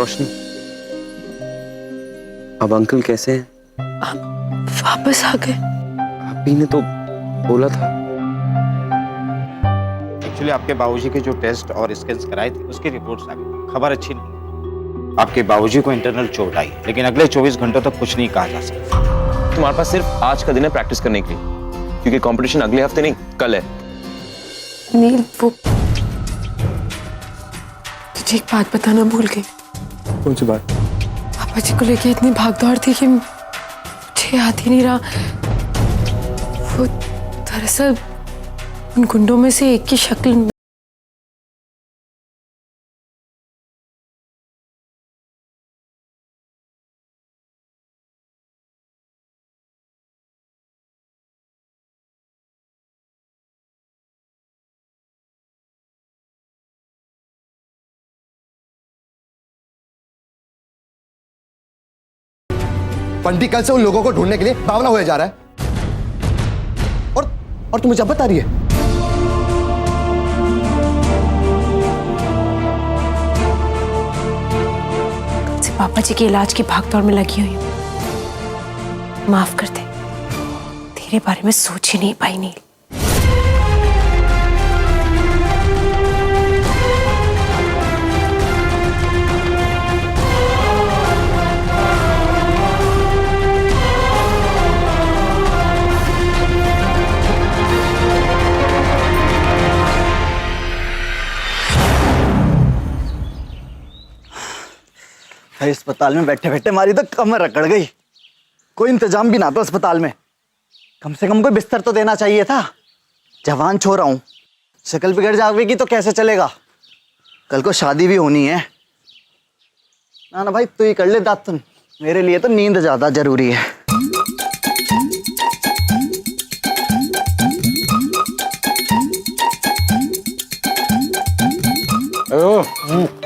रोशनी, अब अंकल कैसे हैं? वापस आ गए। अभी ने तो बोला था। एक्चुअली आपके बाबूजी के जो टेस्ट और स्कैन्स कराए थे उसकी रिपोर्ट्स आ गई। खबर अच्छी नहीं है, आपके बाबूजी को इंटरनल चोट आई है, लेकिन अगले 24 घंटों तक कुछ नहीं कहा जा सकता। तुम्हारे पास सिर्फ आज का दिन है प्रैक्टिस करने के लिए, क्योंकि कंपटीशन अगले हफ्ते नहीं कल है। नील, वो तुझे एक बात बताना भूल गई। कौन सी बात? पापा जी को लेके इतनी भागदौड़ थी कि मुझे याद ही नहीं रहा। वो दरअसल उन गुंडों में से एक की शक्ल बंटी कल से उन लोगों को ढूंढने के लिए बावला हुए जा रहा है और तू मुझे अब बता रही है। कब से पापा जी के इलाज की भागदौड़ में लगी हुई हूँ। माफ कर दे, तेरे बारे में सोच ही नहीं पाई नील। भाई अस्पताल में बैठे बैठे हमारी तो कमर अकड़ गई। कोई इंतजाम भी ना तो अस्पताल में, कम से कम कोई बिस्तर तो देना चाहिए था। जवान छोरा हूं, शक्ल बिगड़ जाएगी तो कैसे चलेगा। कल को शादी भी होनी है। ना ना भाई तू ही कर ले दातुन, मेरे लिए तो नींद ज्यादा जरूरी है।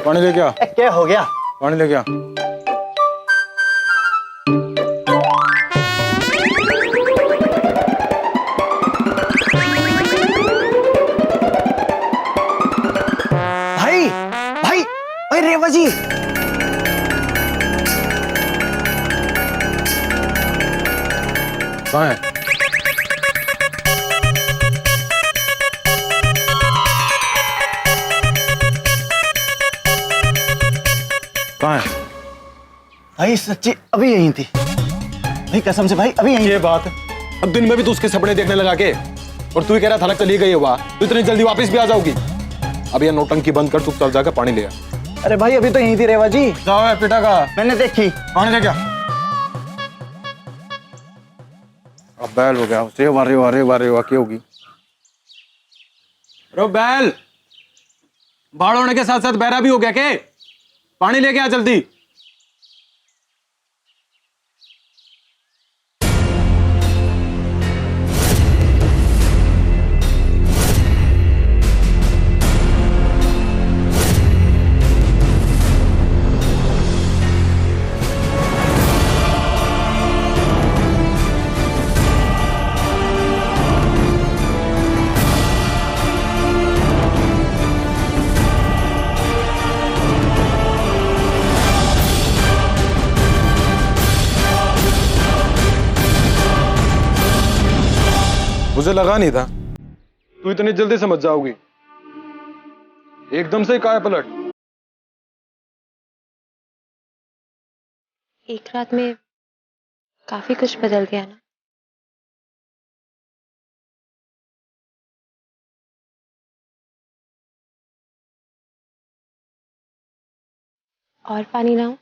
पानी लेके आ। क्या हो गया? पानी लेके आ। भाई भाई भाई रेवा जी, कहाँ है? कहाँ है? भाई सच्ची अभी यही थी भाई, कसम से भाई अभी यही। ये बात अब दिन में भी तू उसके सपने देखने लगा के, और तू ही कह रहा था चली गई हुआ, तू इतनी जल्दी वापस भी आ जाओगी? अब ये नौटंकी बंद कर, चुपचाप जाकर पानी ले आ। अरे भाई अभी तो यही थी रेवा जी। जाओ है पिटा का, मैंने देखी। पानी लेके आ। अब बैल हो गया, उससे वारे वारे वारे वाकी होगी। अरे बैल बाढ़ होने के साथ साथ बहरा भी हो गया के? पानी लेके आ जल्दी। मुझे लगा नहीं था तू इतनी जल्दी समझ जाओगी। एकदम से काया पलट। एक रात में काफी कुछ बदल गया ना। और पानी लाऊं?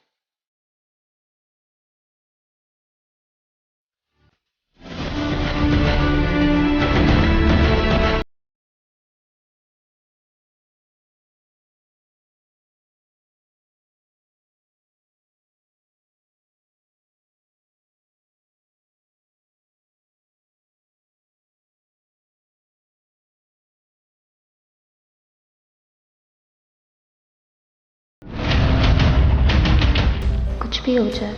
कुछ भी हो जाए,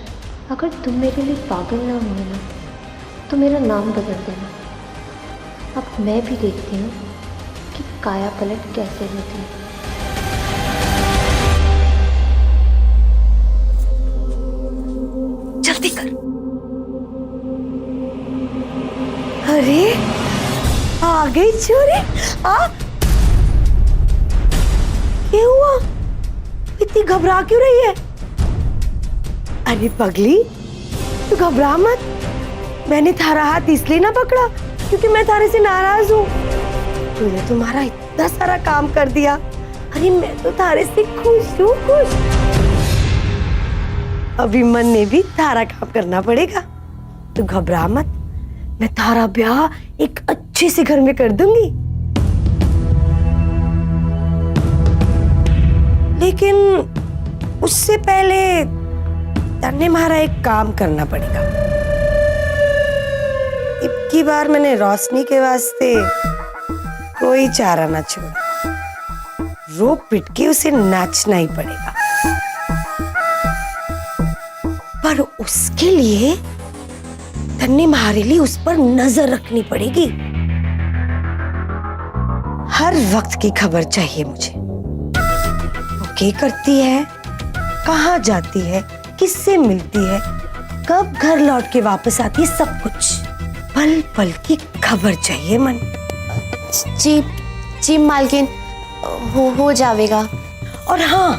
अगर तुम मेरे लिए पागल ना हुए ना तो मेरा नाम बदल देना। अब मैं भी देखती हूँ कि काया पलट कैसे होती है। अरे आ गई चोरी। क्या हुआ, इतनी घबरा क्यों रही है? अरे पगली, तू घबरा मत। मैंने थारा हाथ इसलिए ना पकड़ा क्योंकि मैं थारे से नाराज हूँ। तूने तुम्हारा इतना सारा काम कर दिया। अरे मैं तो थारे से खुश हूँ, खुश। अभी मन ने भी थारा काम करना पड़ेगा। तू घबरा मत, मैं थारा ब्याह एक अच्छे से घर में कर दूंगी। लेकिन उससे पहले तन्ने मारा एक काम करना पड़ेगा। अब की बार मैंने रोशनी के वास्ते कोई चारा ना छोड़ा। रो पिट के उसे नाचना ही पड़ेगा। पर उसके लिए तन्ने मारेली उस पर नजर रखनी पड़ेगी। हर वक्त की खबर चाहिए मुझे। वो क्या करती है, कहाँ जाती है, किससे मिलती है, कब घर लौट के वापस आती है, सब कुछ पल पल की खबर चाहिए मन। जी जी मालकिन, हो जाएगा। और हाँ,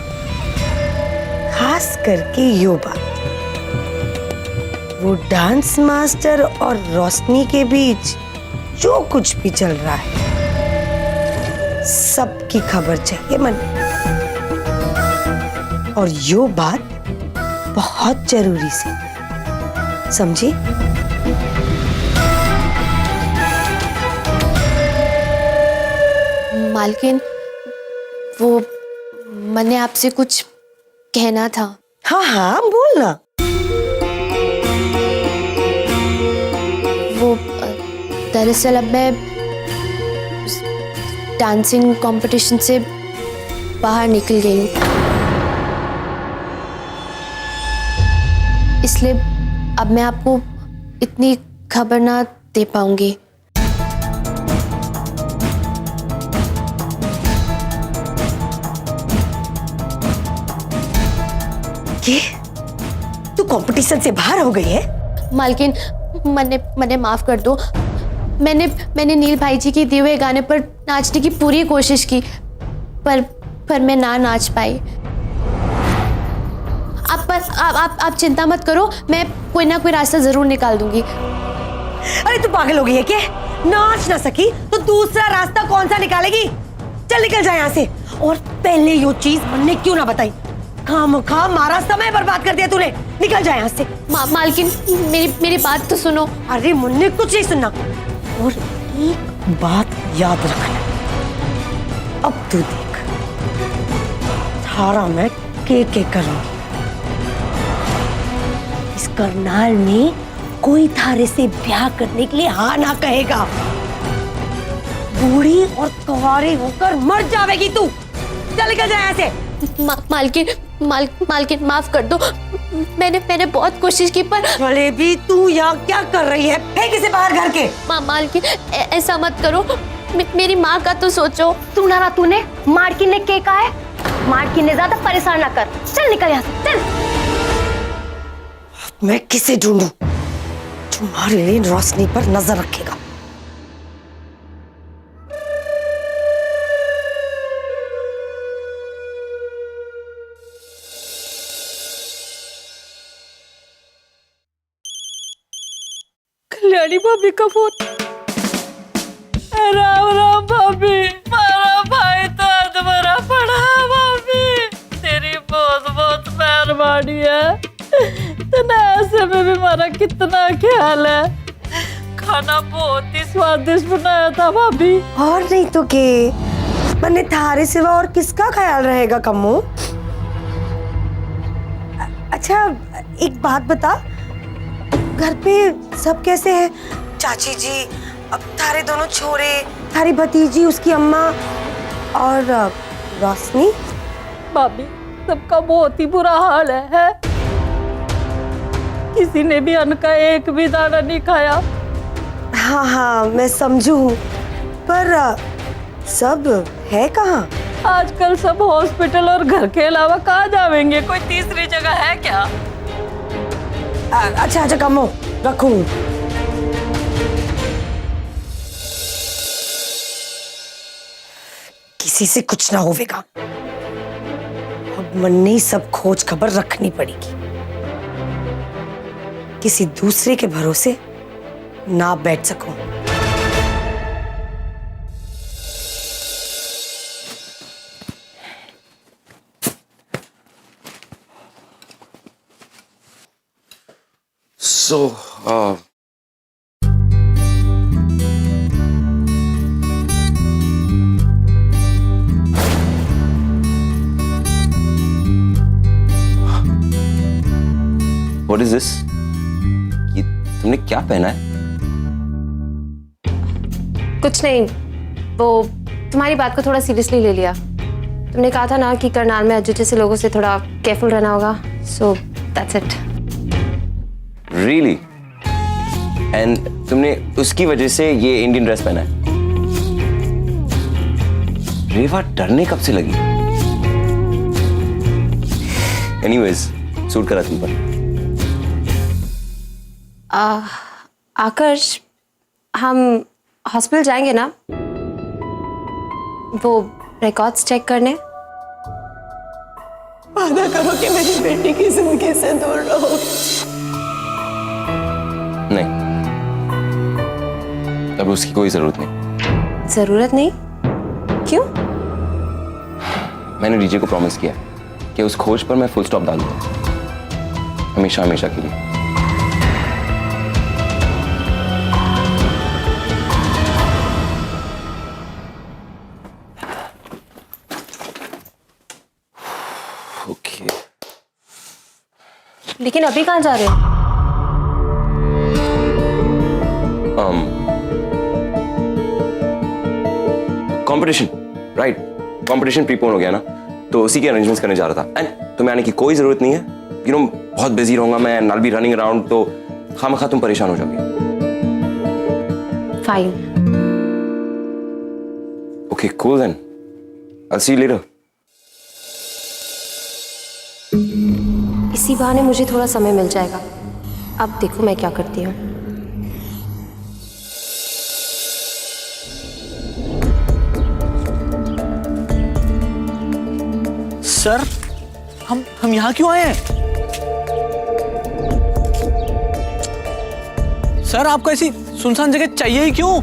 खास करके यो बात, वो डांस मास्टर और रोशनी के बीच जो कुछ भी चल रहा है सबकी खबर चाहिए मन। और यो बात बहुत जरूरी से, समझी? मालकिन, वो मैंने आपसे कुछ कहना था। हाँ हाँ बोलना। वो दरअसल अब मैं डांसिंग कंपटीशन से बाहर निकल गई हूँ, इसलिए अब मैं आपको इतनी खबर ना दे पाऊंगी। ये तू कंपटीशन से बाहर हो गई है? मालकिन, मैंने माफ कर दो। मैंने नील भाई जी के दिए हुए गाने पर नाचने की पूरी कोशिश की, पर मैं ना नाच पाई। आप चिंता मत करो, मैं कोई ना कोई रास्ता जरूर निकाल दूंगी। अरे तू पागल हो गई है क्या? नाच ना सकी तो दूसरा रास्ता कौन सा निकालेगी? चल निकल जा यहाँ से। और पहले यो चीज हमने क्यों ना बताई? खामखा मारा समय बर्बाद कर दिया तूने। निकल जा यहाँ से। मालकिन, मेरी बात तो सुनो। अरे मुन्ने कुछ नहीं सुनना। और एक बात याद रखना, अब तू देख, थारा मैं के करूंगी। इस करनाल में कोई थारे से ब्याह करने के लिए हाँ ना कहेगा। बूढ़ी और कुंवारी होकर मर जाएगी तू। चल निकल जा यहाँ से। मालकिन माफ कर दो। मैंने बहुत कोशिश की, पर चले भी तू यहाँ क्या कर रही है? फेंक इसे बाहर घर के। मालकिन ऐसा मत करो, मेरी माँ का तो सोचो। सुना तूने? मालकिन ने क्या कहा है? मालकिन ने ज्यादा परेशान ना कर। चल निकल यहाँ से, चल। मैं किसे ढूंढूं तुम्हारे लिए रोशनी पर नजर रखेगा? कल्याणी भाभी का फोन। राम राम भाभी, मारा भाई तो अधमरा पड़ा। भाभी तेरी बहुत बहुत मेहरबानी है। तने ऐसे में भी हमारा कितना ख्याल है। खाना बहुत ही स्वादिष्ट बनाया था भाभी। और नहीं तो के, मैंने थारे सिवा और किसका ख्याल रहेगा कम्मू? अच्छा एक बात बता, घर पे सब कैसे हैं? चाची जी, अब थारे दोनों छोरे, थारी भतीजी, उसकी अम्मा और रोशनी? भाभी सबका बहुत ही बुरा हाल है? किसी ने भी अन्न का एक भी दाना नहीं खाया। हाँ हाँ मैं समझू, पर सब है कहाँ? आजकल सब हॉस्पिटल और घर के अलावा कहाँ जाएंगे? कोई तीसरी जगह है क्या? अच्छा अच्छा कम्मो रखूं। किसी से कुछ ना होवेगा। अब मन ने सब खोज खबर रखनी पड़ेगी। किसी दूसरे के भरोसे ना बैठ सकूं। So, what is this? ये तुमने क्या पहना है? कुछ नहीं, वो तुम्हारी बात को थोड़ा सीरियसली ले लिया। तुमने कहा था ना कि करनाल में अज्जू जैसे लोगों से थोड़ा केयरफुल रहना होगा, so that's it. Really? And तुमने उसकी वजह से ये इंडियन ड्रेस पहना है? रेवा डरने कब से लगी? Anyways, सूट करा तुम पर। आकर्ष, हम हॉस्पिटल जाएंगे ना वो रिकॉर्ड्स चेक करने? वादा करो कि मेरी बेटी की जिंदगी से दूर रहो। नहीं, अब उसकी कोई जरूरत नहीं। जरूरत नहीं? क्यों? मैंने डीजे को प्रॉमिस किया कि उस खोज पर मैं फुल स्टॉप डाल दूंगा, हमेशा हमेशा के लिए। ओके। लेकिन अभी कहाँ जा रहे हो? Competition, right? कंपटीशन प्रीपोन हो गया ना, तो उसी के अरेंजमेंट्स करने जा रहा था। एंड तुम्हें आने की कोई जरूरत नहीं है। यू नो, बहुत बिजी रहूंगा मैं, I'll be running around, तो खामखा तुम परेशान हो जाओगे। Fine. Okay, cool then. I'll see you later. इसी बहाने मुझे थोड़ा समय मिल जाएगा। अब देखो मैं क्या करती हूँ। सर, हम यहाँ क्यों आए हैं? सर, आपको ऐसी सुनसान जगह चाहिए ही क्यों?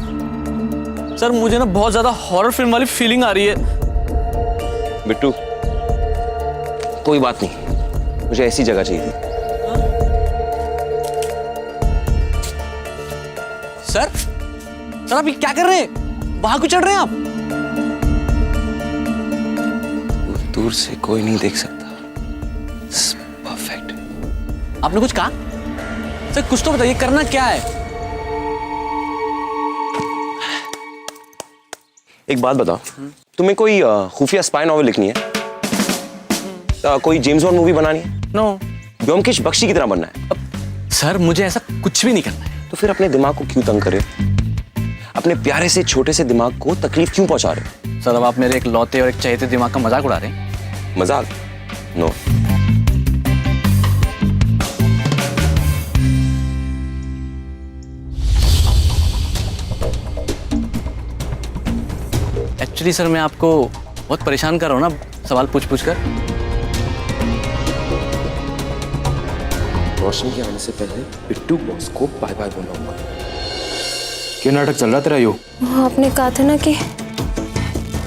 सर, मुझे ना बहुत ज्यादा हॉरर फिल्म वाली फीलिंग आ रही है। बिट्टू, कोई बात नहीं, मुझे ऐसी जगह चाहिए थी। सर आप ये क्या कर रहे हैं? वहां क्यों चढ़ रहे हैं आप? दूर से कोई नहीं देख सकता। परफेक्ट। आपने कुछ कहा? सर, कुछ तो बताइए, करना क्या है? एक बात बताओ, तुम्हें कोई खुफिया स्पाई नॉवेल लिखनी है? कोई जेम्स बॉन्ड मूवी बनानी है? नो। ब्योमकेश बख्शी की तरह बनना है? सर, मुझे ऐसा कुछ भी नहीं करना है। तो फिर अपने दिमाग को क्यों तंग करे? अपने प्यारे से छोटे से दिमाग को तकलीफ क्यों पहुंचा रहे? सर, अब आप मेरे एक लौते और एक चहेते दिमाग का मजाक उड़ा रहे हैं। मजाक? नो। एक्चुअली सर, मैं आपको बहुत परेशान कर रहा हूँ ना, सवाल पूछ कर। रोशन के आने से पहले बिट्टू बॉस को बाय बाय बोलूंगा। क्या नाटक चल रहा तेरा यो? वो आपने कहा था ना कि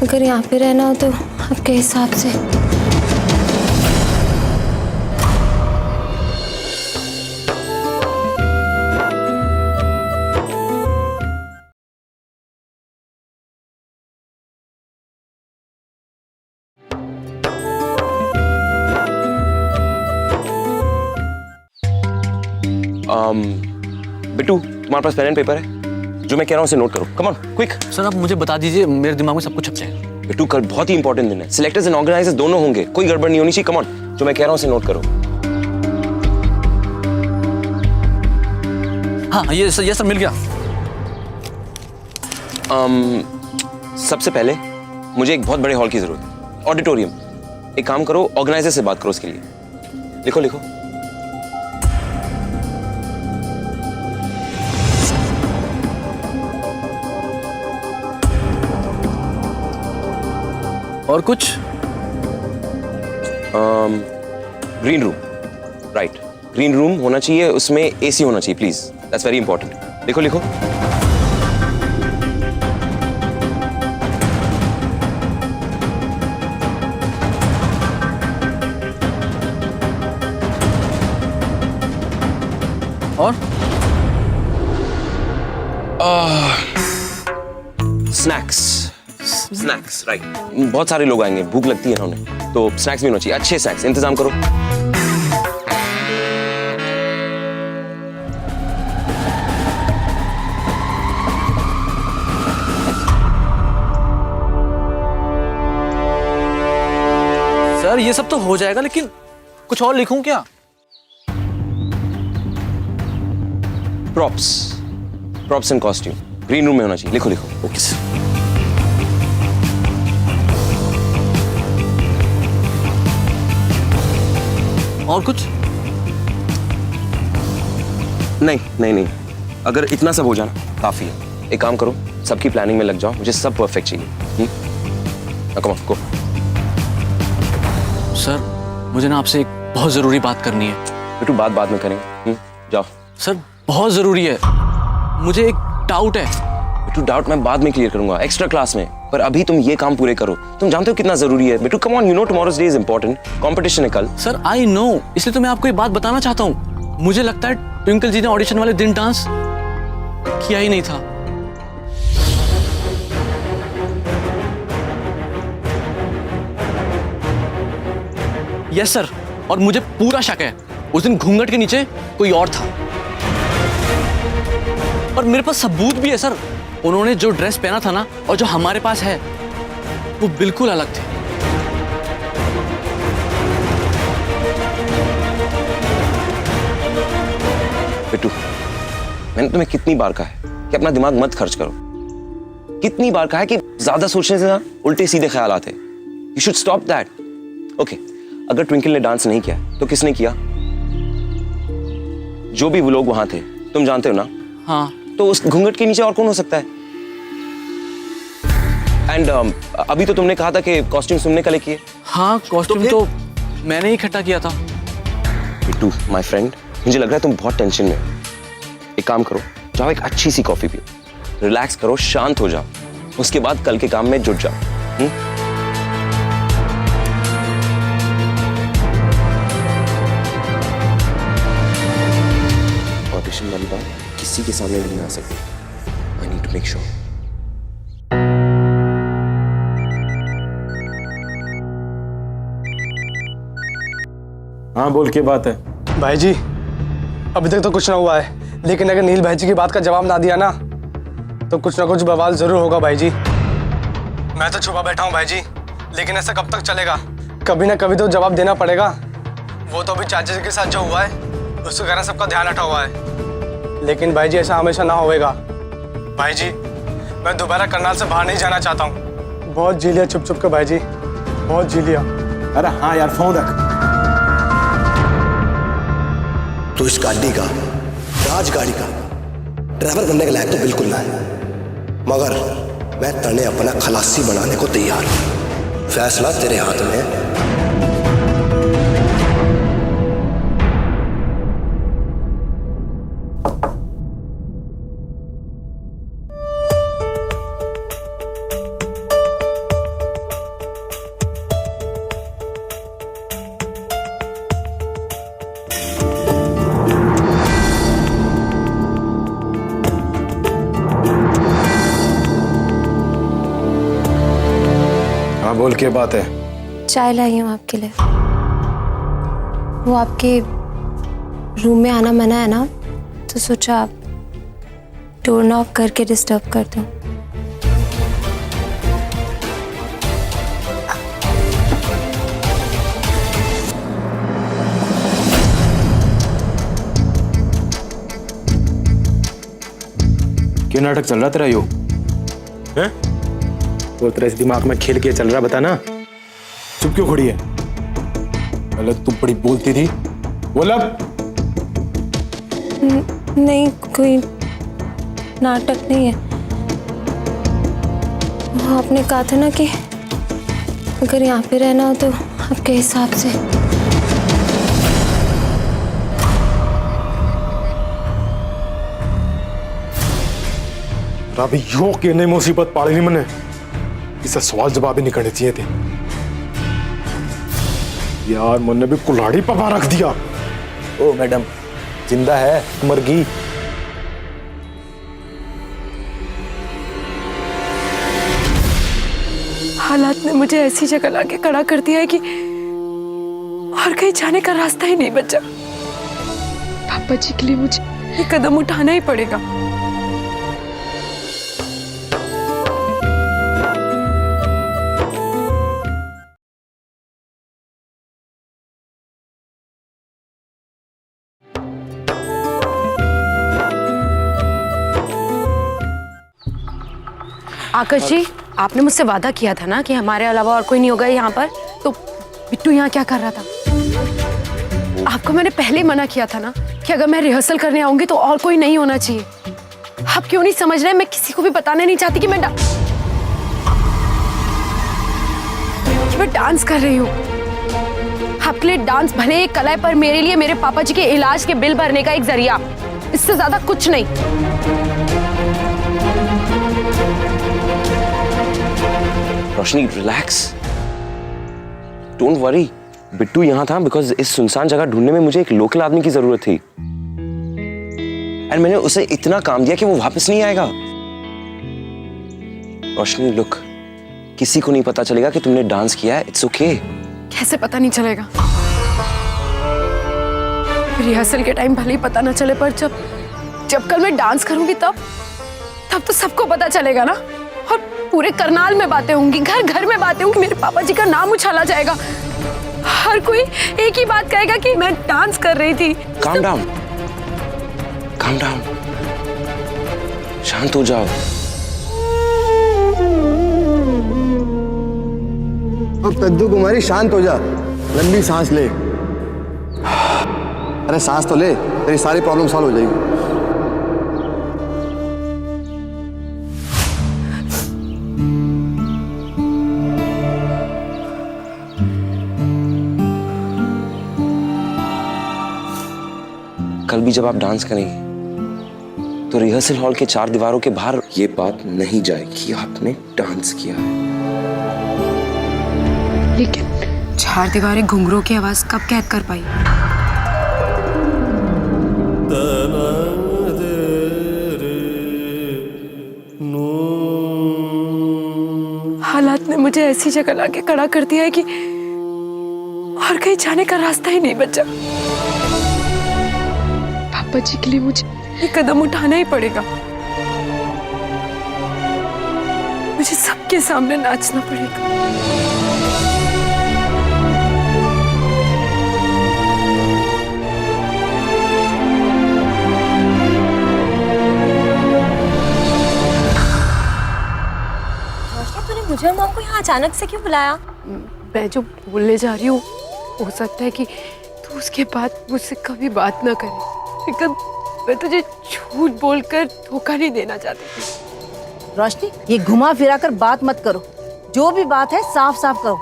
अगर यहाँ पे रहना हो तो आपके हिसाब से। बिट्टू, तुम्हारे पास पेन एंड पेपर है? जो मैं कह रहा हूँ उसे नोट करो। Come on, quick. सर, आप मुझे बता दीजिए, मेरे दिमाग में सब कुछ छप जाएगा। बिट्टू, कल बहुत ही इंपॉर्टेंट दिन है। सिलेक्टर्स एंड ऑर्गेनाइजर्स दोनों होंगे, कोई गड़बड़ नहीं होनी चाहिए। कम ऑन, जो मैं कह रहा हूँ उसे नोट करो। हाँ, ये सर मिल गया। सबसे पहले मुझे एक बहुत बड़े हॉल की जरूरत है, ऑडिटोरियम। एक काम करो, ऑर्गेनाइजर से बात करो उसके लिए। लिखो लिखो। और कुछ? Green room, right, green room होना चाहिए, उसमें एसी होना चाहिए प्लीज, दैट्स वेरी इंपॉर्टेंट। लिखो लिखो। और स्नैक्स, स्नैक्स राइट, बहुत सारे लोग आएंगे, भूख लगती है ना उन्हें, तो स्नैक्स भी होना चाहिए, अच्छे स्नैक्स इंतजाम करो। सर ये सब तो हो जाएगा, लेकिन कुछ और लिखूं क्या? Props, props and costume green room में होना चाहिए, लिखो लिखो। Okay sir. और कुछ? नहीं नहीं नहीं, अगर इतना सब हो जाना काफी है। एक काम करो, सबकी प्लानिंग में लग जाओ, मुझे सब परफेक्ट चाहिए। Come on, go. सर मुझे ना आपसे एक बहुत जरूरी बात करनी है। बेटू बात बाद में करेंगे, जाओ। सर बहुत जरूरी है, मुझे एक डाउट है। बेटू डाउट मैं बाद में क्लियर करूंगा एक्स्ट्रा क्लास में, पर अभी तुम ये काम पूरे करो। तुम जानते हो कितना जरूरी है बेटू, come on, you know tomorrow's day is important, competition है कल। सर आई नो, इसलिए तो मैं आपको ये बात बताना चाहता हूँ। मुझे लगता है ट्विंकल जी ने ऑडिशन वाले दिन डांस किया ही नहीं था। यस सर, और मुझे पूरा शक है उस दिन घूंघट के नीचे कोई और था। और मेरे पास सबूत भी है सर, उन्होंने जो ड्रेस पहना था ना और जो हमारे पास है वो बिल्कुल अलग थे। बेटू मैंने तुम्हें कितनी बार कहा है कि अपना दिमाग मत खर्च करो, कितनी बार कहा है कि ज्यादा सोचने से ना उल्टे सीधे ख्याल आते हैं। You should stop that. Okay, अगर ट्विंकल ने डांस नहीं किया तो किसने किया? जो भी वो लोग वहां थे, तुम जानते हो ना। हाँ, तो उस घूंघट के नीचे और कौन हो सकता है? एंड अभी तो तुमने कहा था कि कॉस्ट्यूम तुमने कलेक्ट किए। हाँ कॉस्ट्यूम तो मैंने ही इकट्ठा किया था। बिट्टू माय फ्रेंड, मुझे लग रहा है तुम बहुत टेंशन में हो। एक काम करो, जाओ एक अच्छी सी कॉफी पियो, रिलैक्स करो, शांत हो जाओ, उसके बाद कल के काम में जुट जाओ। ऑडिशन वाली बात किसी के सामने नहीं आ सकती। I need to make sure. हाँ बोल, क्या बात है? भाई जी अभी तक तो कुछ ना हुआ है, लेकिन अगर नील भाई जी की बात का जवाब ना दिया ना तो कुछ ना कुछ बवाल जरूर होगा भाई जी। मैं तो छुपा बैठा हूँ भाई जी, लेकिन ऐसा कब तक चलेगा? कभी ना कभी तो जवाब देना पड़ेगा। वो तो अभी चाचा जी के साथ जो हुआ है उसके कारण सबका ध्यान हटा हुआ है, लेकिन भाई जी ऐसा हमेशा ना होएगा। भाई जी मैं दोबारा करनाल से बाहर नहीं जाना चाहता हूँ। बहुत जी लिया छुप छुप के भाई जी, बहुत जी लिया। अरे हाँ यार, फोन रख। तो इस गाड़ी का, राजगाड़ी का ड्राइवर बनने के लायक तो बिल्कुल ना है, मगर मैं तने अपना खलासी बनाने को तैयार हूं। फैसला तेरे हाथ में है। हाँ बोल, क्या बात है? चाय लाई हूँ आपके लिए। वो आपके रूम में आना मना है ना, तो सोचा आप डोर नॉक करके डिस्टर्ब कर दूँ। क्या नाटक चल रहा तेरा यो? हैं? वो तेरा इस दिमाग में खेल के चल रहा, बता ना। चुप क्यों खड़ी है? पहले तू बड़ी बोलती थी, बोल अब। नहीं, कोई नाटक नहीं है। वो आपने कहा था ना कि अगर यहाँ पे रहना हो तो आपके हिसाब से। अभी यो कहने मुसीबत पाड़ी नहीं मने, इसे सवाल जवाब ही नहीं करने चाहिए थे यार। मन ने भी कुल्हाड़ी पका रख दिया। ओ मैडम, जिंदा है मर गई? हालात ने मुझे ऐसी जगह लाके खड़ा कर दिया है कि और कहीं जाने का रास्ता ही नहीं बचा। पापा जी के लिए मुझे ये कदम उठाना ही पड़ेगा। आकाश जी, आपने मुझसे वादा किया था ना कि हमारे अलावा और कोई नहीं होगा यहाँ पर, तो बिट्टू यहाँ क्या कर रहा था? आपको मैंने पहले ही मना किया था ना कि अगर मैं रिहर्सल करने आऊंगी तो और कोई नहीं होना चाहिए। आप क्यों नहीं समझ रहे? मैं किसी को भी बताना नहीं चाहती कि मैं डांस कर रही हूँ। आपके लिए डांस भले एक कला है, पर मेरे लिए मेरे पापा जी के इलाज के बिल भरने का एक जरिया, इससे ज्यादा कुछ नहीं। रोशनी रिलैक्स, डोंट वरी। बिट्टू यहाँ था बिकॉज इस सुनसान जगह ढूंढने में मुझे एक लोकल आदमी की जरूरत थी, एंड मैंने उसे इतना काम दिया कि वो वापस नहीं आएगा। रोशनी लुक, किसी को नहीं पता चलेगा कि तुमने डांस किया है। It's okay. कैसे पता नहीं चलेगा? रिहर्सल के टाइम भले ही पता ना चले, पर जब कल मैं डांस करूंगी तब तो सबको पता चलेगा ना। और पूरे करनाल में बातें होंगी, घर घर में बातें होंगी, मेरे पापा जी का नाम उछाला जाएगा। हर कोई एक ही बात कहेगा कि मैं डांस कर रही थी। Calm down, calm down, शांत हो जाओ। अब कद्दू कुमारी शांत हो जा, लंबी सांस ले। अरे सांस तो ले, तेरी सारी प्रॉब्लम सॉल्व हो जाएगी। कल भी जब आप डांस करेंगे तो रिहर्सल हॉल के 4 दीवारों के बाहर ये बात नहीं जाएगी आपने डांस किया है। लेकिन 4 दीवारें घुंघरों की आवाज कब कैद कर पाई? हालात ने मुझे ऐसी जगह लाके खड़ा कर दिया है कि और कहीं जाने का रास्ता ही नहीं बचा। पापा जी के लिए मुझे ये कदम उठाना ही पड़ेगा। मुझे सबके सामने नाचना पड़ेगा। तूने मुझे और मॉम को यहाँ अचानक से क्यों बुलाया? मैं जो बोलने जा रही हूँ, हो सकता है कि तू उसके बाद मुझसे कभी बात ना करे, लेकिन मैं तुझे झूठ बोलकर धोखा नहीं देना चाहती। रोशनी, ये घुमा फिरा कर बात मत करो, जो भी बात है साफ साफ करो।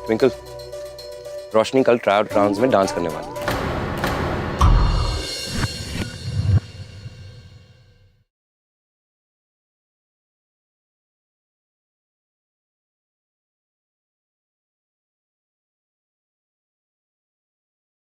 ट्विंकल, रोशनी कल ट्रायल राउंड्स में डांस करने वाली है।